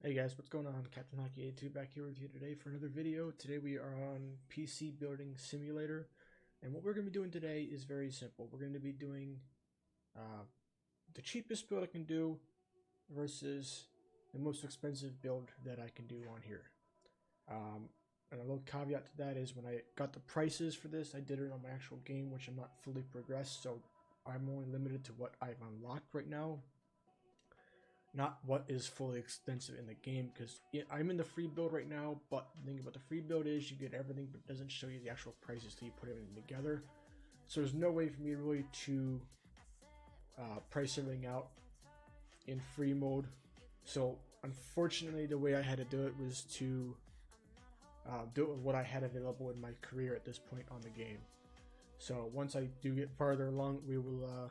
Hey guys, what's going on? Captain Hockey 82 back here with you today for another video. Today we are on PC Building Simulator, and what we're going to be doing today is very simple. We're going to be doing the cheapest build I can do versus the most expensive build that I can do on here. And a little caveat to that is when I got the prices for this, I did it on my actual game, which I'm not fully progressed, so I'm only limited to what I've unlocked right now. Not what is fully extensive in the game, because I'm in the free build right now, but the thing about the free build is you get everything, but it doesn't show you the actual prices till you put everything together. So there's no way for me really to price everything out in free mode. So unfortunately, the way I had to do it was to do it with what I had available in my career at this point on the game. So once I do get farther along, we will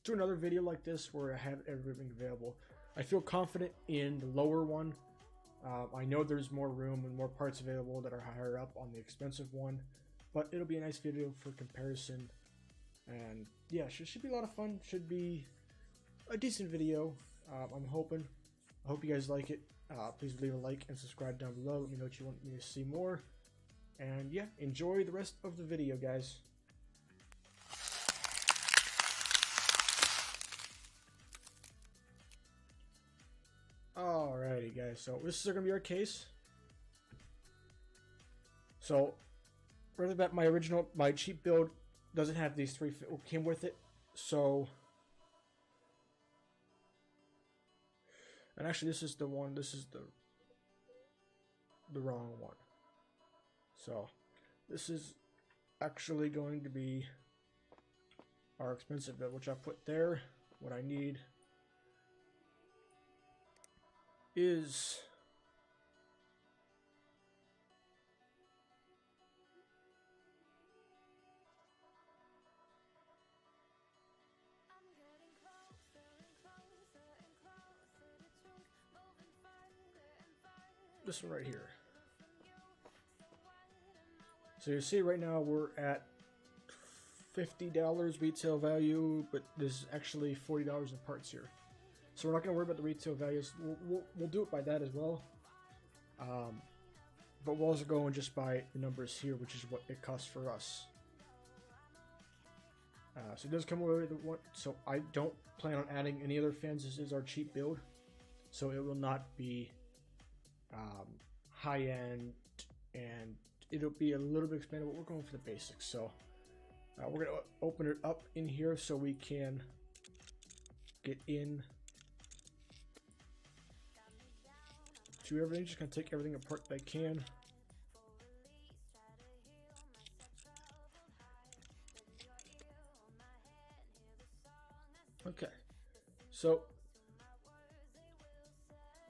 do another video like this where I have everything available. I feel confident in the lower one. I know there's more room and more parts available that are higher up on the expensive one, but it'll be a nice video for comparison. And yeah, should be a lot of fun. Should be a decent video. I'm hoping. I hope you guys like it. Please leave a like and subscribe down below. Let me know what you want me to see more. And yeah, enjoy the rest of the video, guys. Alrighty guys, so this is gonna be our case. So right off the bat, my cheap build doesn't have these three came with it. So, and actually this is the one, this is the wrong one. So this is actually going to be our expensive build, which I put there. What I need is this one right here. So you see right now we're at $50 retail value, but there's actually $40 in parts here. So we're not going to worry about the retail values. We'll do it by that as well. But we'll also go and just buy the numbers here, which is what it costs for us. So it does come with one. So I don't plan on adding any other fans. This is our cheap build, so it will not be high end, and it'll be a little bit expanded. But we're going for the basics. So we're going to open it up in here so we can get in to everything. Just gonna take everything apart that I can. Okay, so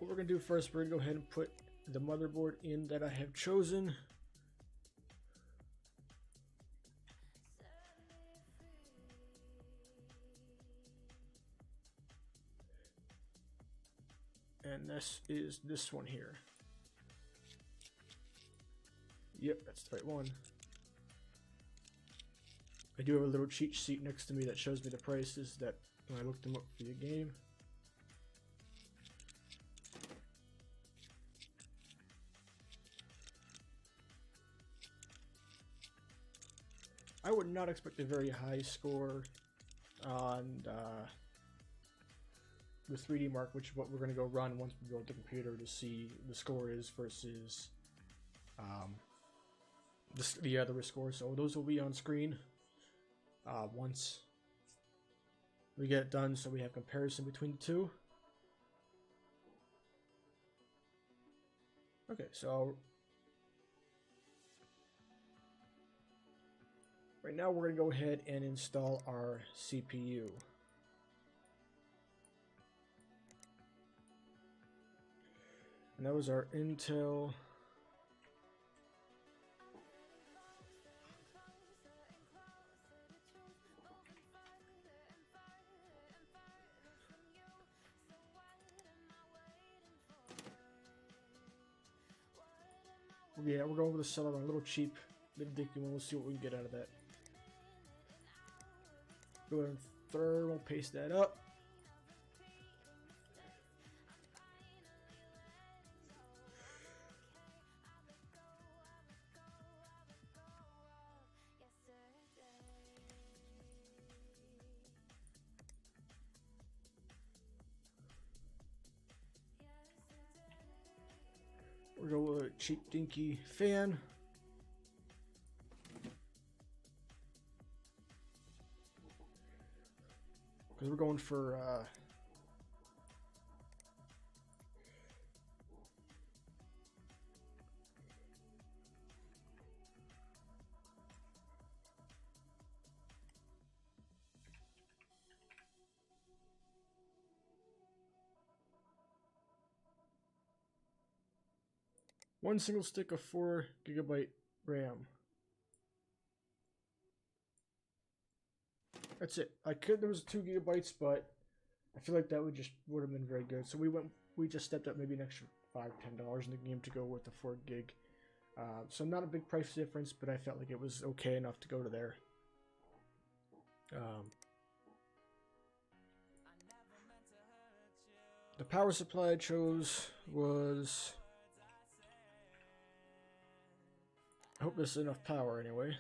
what we're gonna do first, we're gonna go ahead and put the motherboard in that I have chosen. And this is this one here. Yep, that's the right one. I do have a little cheat sheet next to me that shows me the prices that when I looked them up for the game. I would not expect a very high score on the 3D Mark, which is what we're going to go run once we build the computer to see the score is versus the other score. So those will be on screen once we get it done, so we have comparison between the two. Okay, so right now we're going to go ahead and install our CPU. And that was our Intel yeah, we're going to sell it on a little cheap mid-dicky one. We'll see what we can get out of that. Go ahead and thermal paste that up. a cheap dinky fan. Because we're going for one single stick of 4 GB RAM. That's it. There was 2 GB, but I feel like that would have been very good. So we just stepped up maybe an extra $5-10 in the game to go with the 4 gig. So not a big price difference, but I felt like it was okay enough to go to there. The power supply I chose was, I hope this is enough power anyway.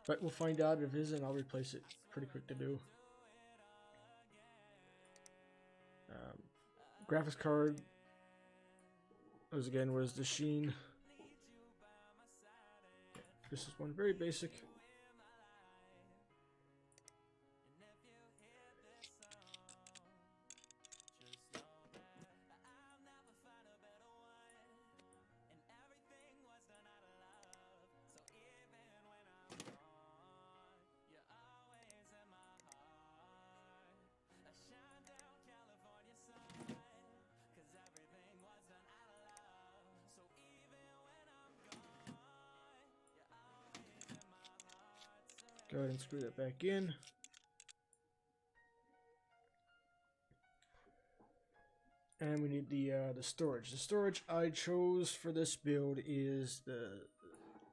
But we'll find out. If it isn't, I'll replace it. Pretty quick to do. Graphics card, as again, was the Sheen. This is one very basic. Go ahead and screw that back in. And we need the storage. The storage I chose for this build is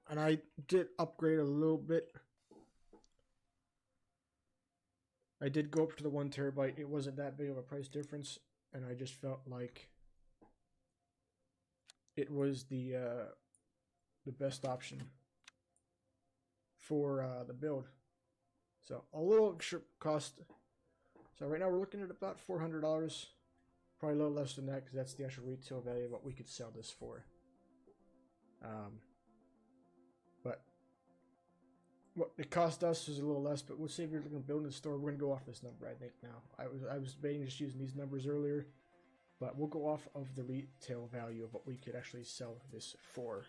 and I did upgrade a little bit. I did go up to the 1 terabyte. It wasn't that big of a price difference, and I just felt like it was the best option for the build. So a little extra cost. So right now we're looking at about $400, probably a little less than that because that's the actual retail value of what we could sell this for. But what it cost us is a little less. But we'll say if you're looking to build in the store, we're gonna go off this number. I think now I was debating just using these numbers earlier, but we'll go off of the retail value of what we could actually sell this for.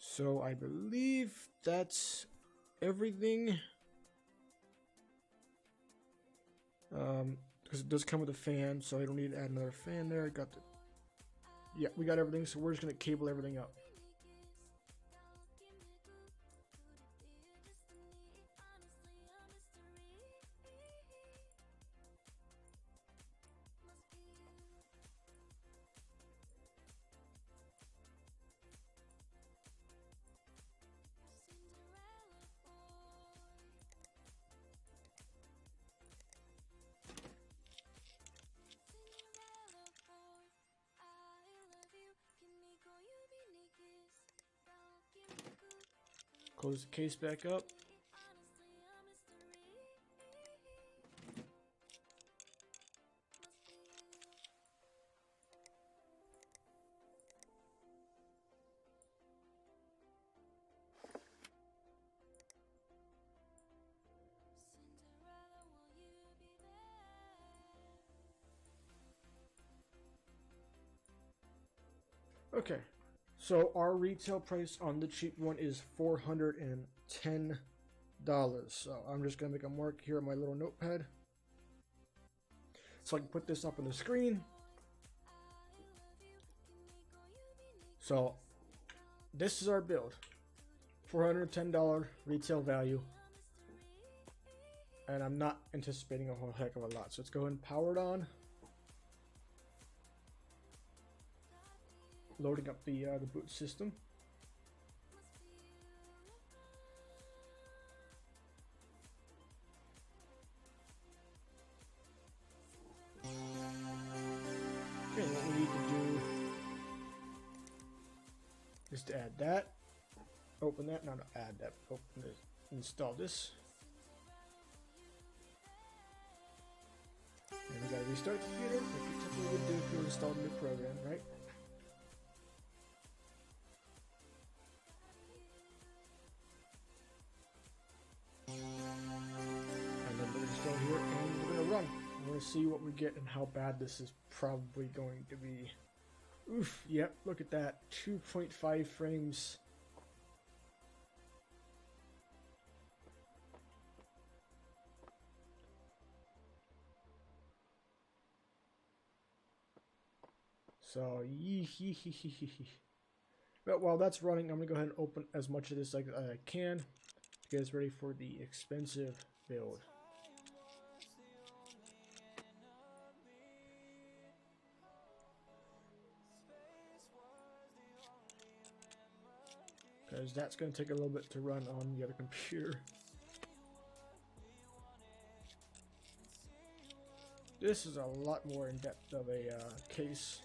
So I believe that's everything. Because it does come with a fan, so I don't need to add another fan there. Yeah, we got everything, so we're just gonna cable everything up. Close the case back up. Okay, so our retail price on the cheap one is $410. So I'm just gonna make a mark here on my little notepad so I can put this up on the screen. So this is our build, $410 retail value, and I'm not anticipating a whole heck of a lot. So let's go ahead and power it on. Loading up the boot system. Okay, what we need to do is to add that. Open that, not add that. Open this. Install this. And we gotta restart the computer, like you typically would do if you installed a new program, right? And then we're gonna go here and we're gonna run. We're gonna see what we get and how bad this is probably going to be. Oof, yep, look at that. 2.5 frames. So, but while that's running, I'm going to go ahead and open as much of this as I can to get us ready for the expensive build. Because that's going to take a little bit to run on the other computer. This is a lot more in depth of a case.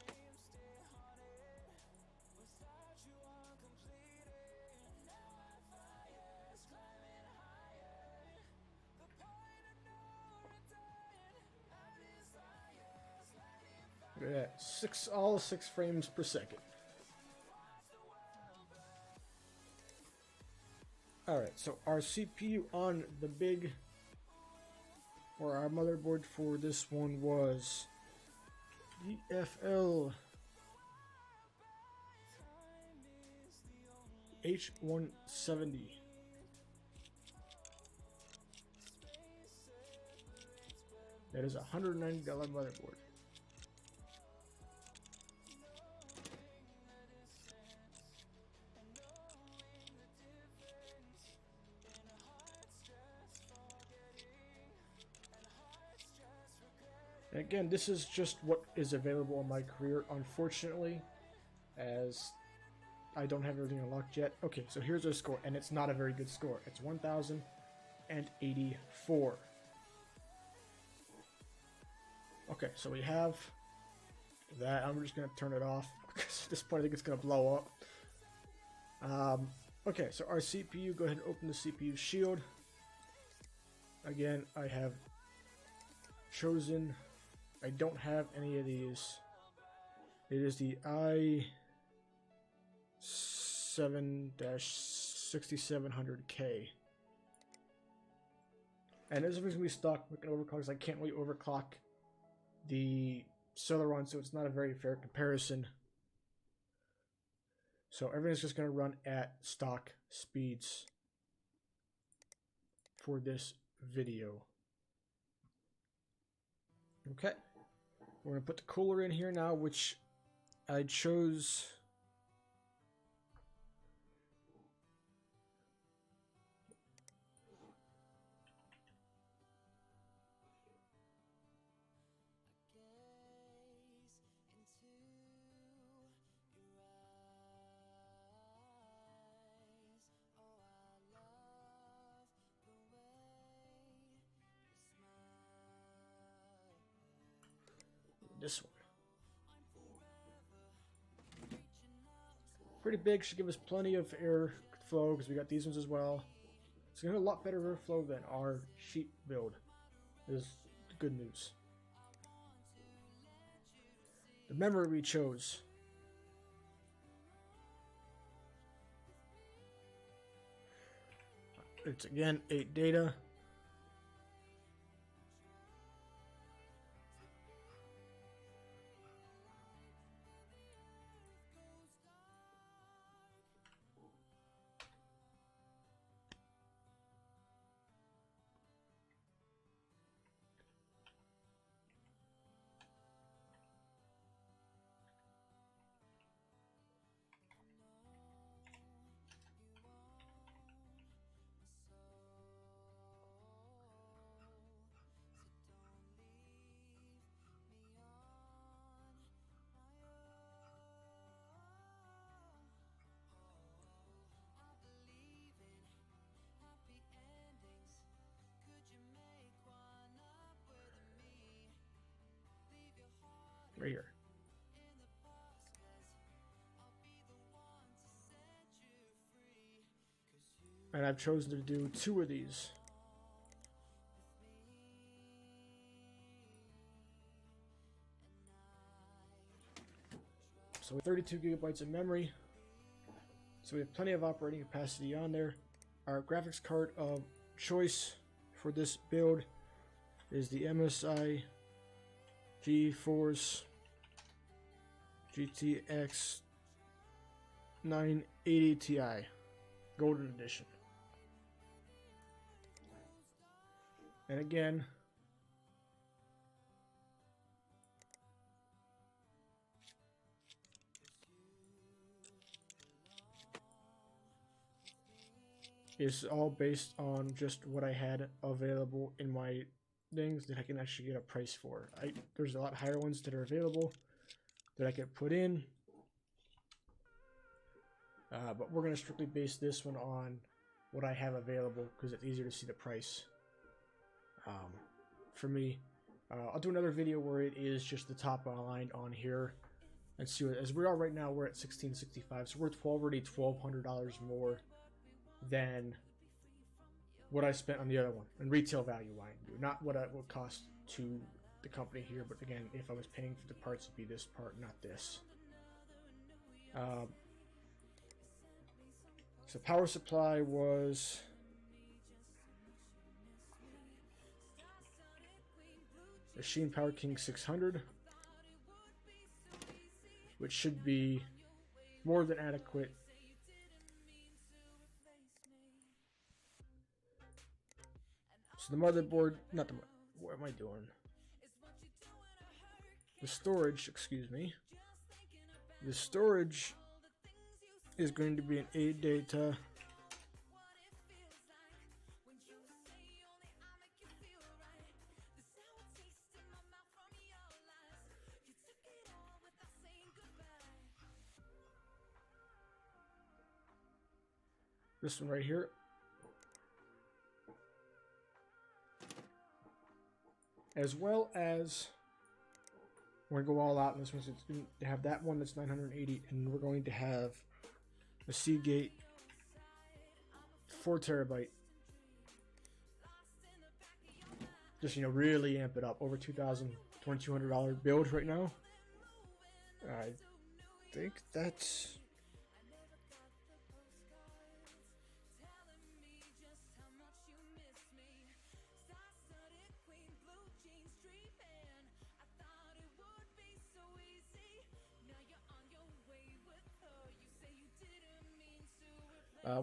Look at that, all 6 frames per second. Alright, so our CPU on the big, or our motherboard for this one was EFL H170. That is a $190 motherboard. And again, this is just what is available in my career, unfortunately, as I don't have everything unlocked yet. Okay, so here's our score, and it's not a very good score. It's 1,084. Okay, so we have that. I'm just going to turn it off, because at this point I think it's going to blow up. Okay, so our CPU, go ahead and open the CPU shield. Again, I have chosen... I don't have any of these. It is the i7-6700K. And this is going to be stock we can overclock because I can't really overclock the Celeron, so it's not a very fair comparison. So everything's just going to run at stock speeds for this video. Okay. We're going to put the cooler in here now, which I chose... this one. Pretty big, should give us plenty of air flow because we got these ones as well. It's gonna have a lot better airflow than our sheet build. Is good news. The memory we chose. It's again 8 data. Right here. And I've chosen to do 2 of these. So 32 gigabytes of memory. So we have plenty of operating capacity on there. Our graphics card of choice for this build is the MSI GeForce GTX 980 Ti Golden Edition. And again, it's all based on just what I had available in my things that I can actually get a price for. There's a lot higher ones that are available that I could put in, but we're going to strictly base this one on what I have available because it's easier to see the price for me. I'll do another video where it is just the top line on here and see what, as we are right now, we're at $1665, so we're already $1,200 more than what I spent on the other one, and retail value, mind you, not what it would cost to the company here, but again, if I was paying for the parts, it'd be this part, not this. So power supply was Machine Power King 600, which should be more than adequate. So the motherboard, not the, what am I doing? The storage, excuse me. The storage is going to be an ADATA this one right here, as well as we're going to go all out in this one. So it's going to have that one that's 980, and we're going to have a Seagate 4 terabyte. Just, you know, really amp it up. Over $2,000, $2,200 build right now. I think that's...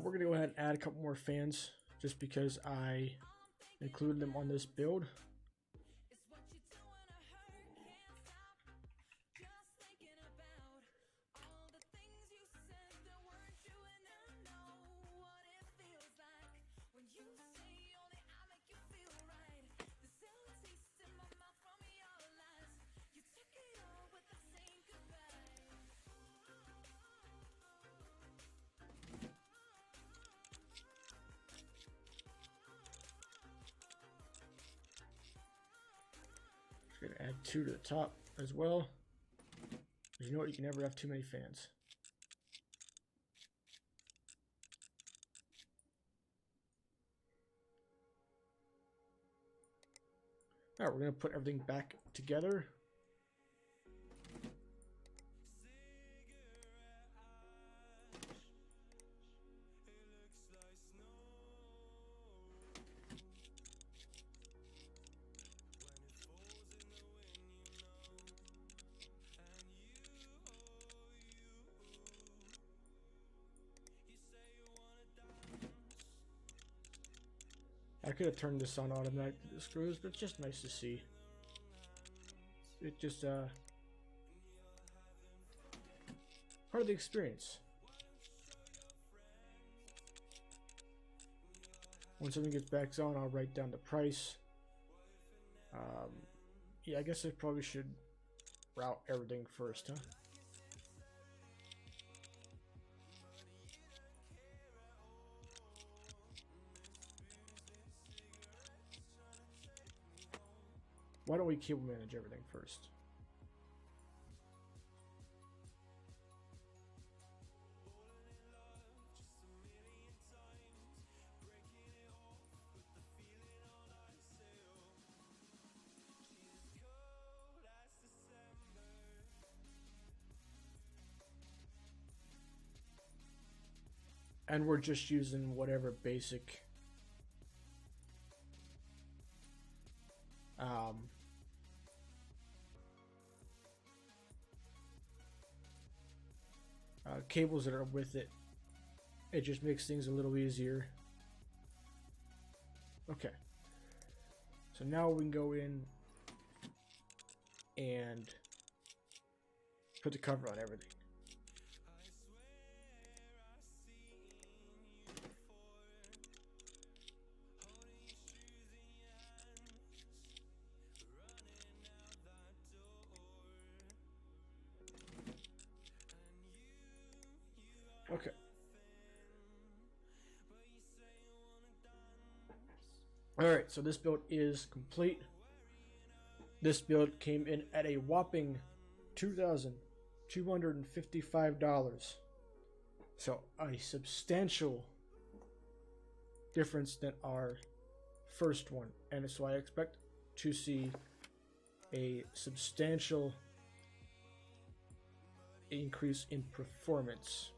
we're going to go ahead and add a couple more fans just because I included them on this build. Gonna add 2 to the top as well. Because you know what, you can never have too many fans. Alright, we're gonna put everything back together. I could have turned this on automatic to the screws, but it's just nice to see. It just part of the experience. When something gets back on, I'll write down the price. Yeah, I guess I probably should route everything first, huh? Why don't we cable manage everything first? and we're just using whatever basic cables that are with it. It just makes things a little easier. Okay, so now we can go in and put the cover on everything. Okay. Alright, so this build is complete. This build came in at a whopping $2,255. So a substantial difference than our first one. And so I expect to see a substantial increase in performance.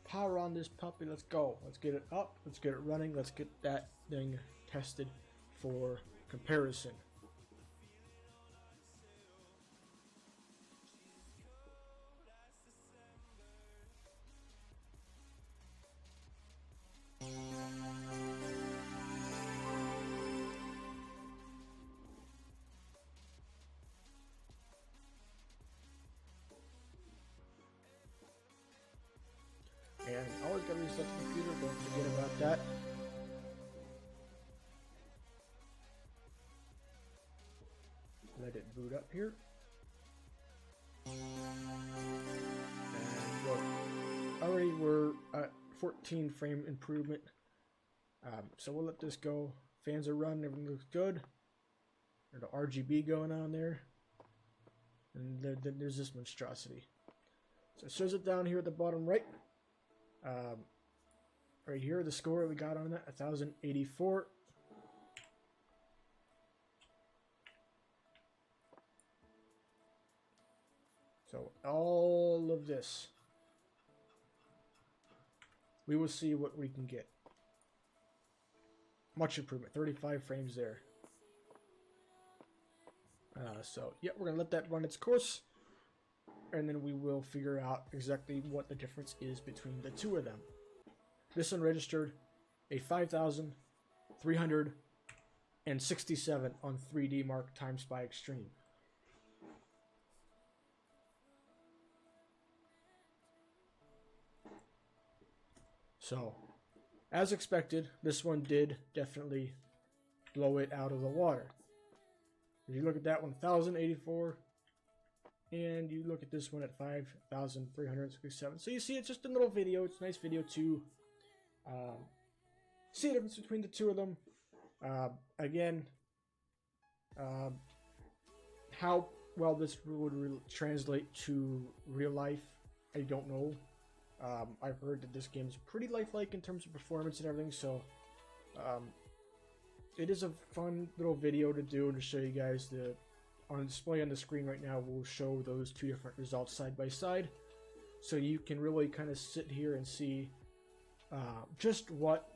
Power on this puppy, let's go. Let's get it up, let's get it running, let's get that thing tested for comparison. And always gotta reset the computer, don't forget about that. Let it boot up here. And look, already we're at 14 frame improvement. So we'll let this go. Fans are running, everything looks good. There's the RGB going on there. And there's this monstrosity. So it shows it down here at the bottom right. Right here, the score we got on that, 1,084. So all of this, we will see what we can get. Much improvement, 35 frames there. So yeah, we're gonna let that run its course, and then we will figure out exactly what the difference is between the two of them. This one registered a 5,367 on 3D Mark times by Extreme. So, as expected, this one did definitely blow it out of the water. If you look at that one, 1,084. And you look at this one at 5,367. So you see, it's just a little video. It's a nice video to see the difference between the two of them. Again, how well this would translate to real life, I don't know. I've heard that this game is pretty lifelike in terms of performance and everything. So it is a fun little video to do and to show you guys the. On display on the screen right now, we'll show those two different results side by side, so you can really kind of sit here and see just what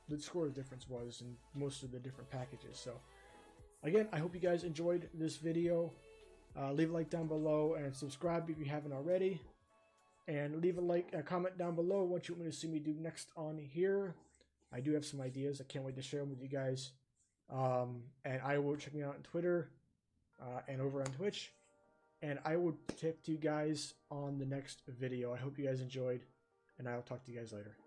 the score difference was in most of the different packages. So again, I hope you guys enjoyed this video. Leave a like down below and subscribe if you haven't already, and leave a comment down below what you want me to see me do next on here. I do have some ideas. I can't wait to share them with you guys. And I will check me out on Twitter and over on Twitch, and I will talk to you guys on the next video. I hope you guys enjoyed, and I will talk to you guys later.